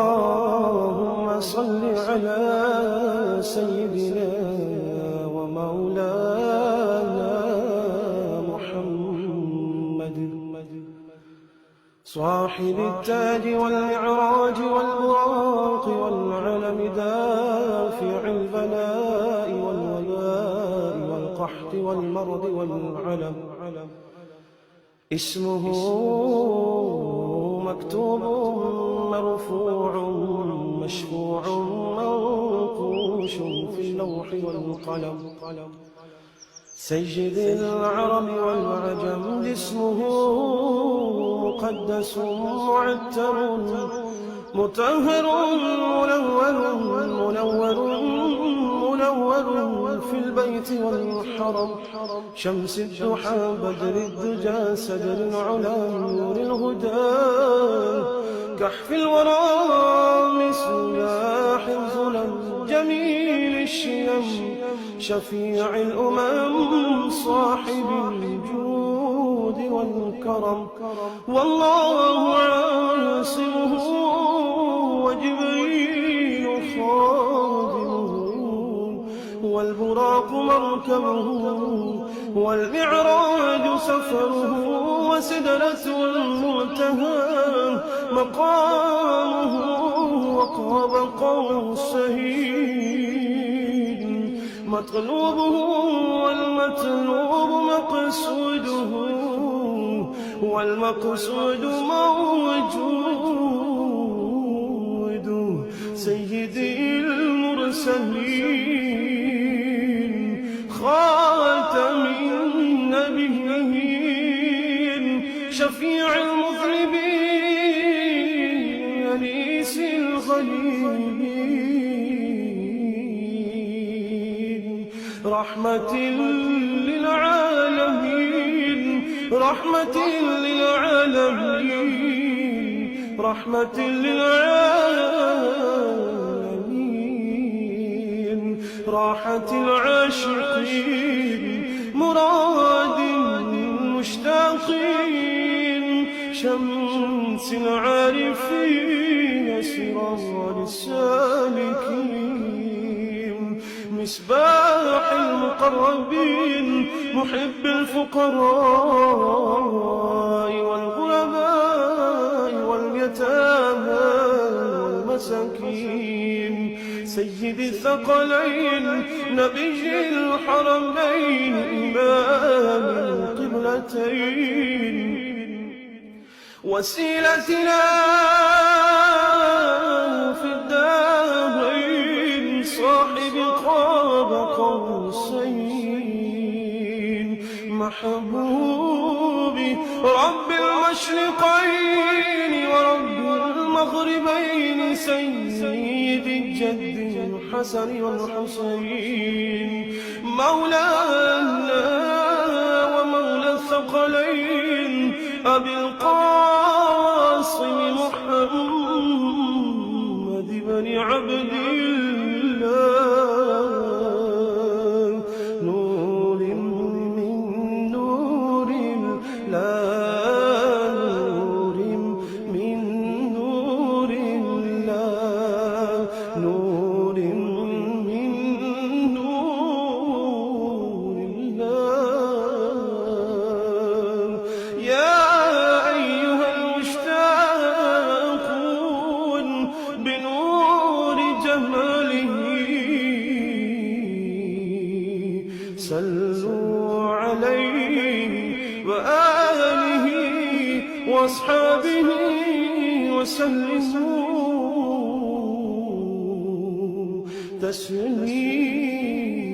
اللهم صل على سيدنا ومولانا محمد صاحب التاج والمعراج والبراق والعلم دافع البلاء والوباء والقحط والمرض والعلم اسمه مكتوب مرفوع مشفوع منقوش في اللوح والقلم سيد العرب والعجم اسمه مقدس معتر مطهر منور في البيت والحرم شمس الضحى بدر الدجى سدر العلا نور الهدى كحف الورى مصباح الظلم جميل الشيم شفيع الأمم صاحب الجود والكرم والله عاصمه وجبريل خادمه والبراق مركبه والمعراج سفره وسدرة المنتهى مقامه وقاب قوسين مطلوبه والمطلوب مقصوده والمقصود موجود سيدي المرسلين خاتم النبيين شفيع المذنبين أنيس الغليل رحمة للعالمين رحمة للعالمين رحمة للعالمين راحة العاشقين مراد المشتاقين شمس العارفين سراج السالكين مصباح المقربين محب الفقراء والغرباء واليتامى والمساكين سيد الثقلين نبي الحرمين إمام القبلتين وسيلتنا في الدارين صاحب قاب قوسين محبوبي رب المشرقين ورب المغربين سيد الجد الحسن والحسين مولانا ومولى الثقلين أبي القاسم محمد بن عبد الله نور من نور الله نور من نور الله نور من نور الله يا أيها المشتاقون بنور جماله صلوا عليه وآله وأصحابه وسلموا تسليما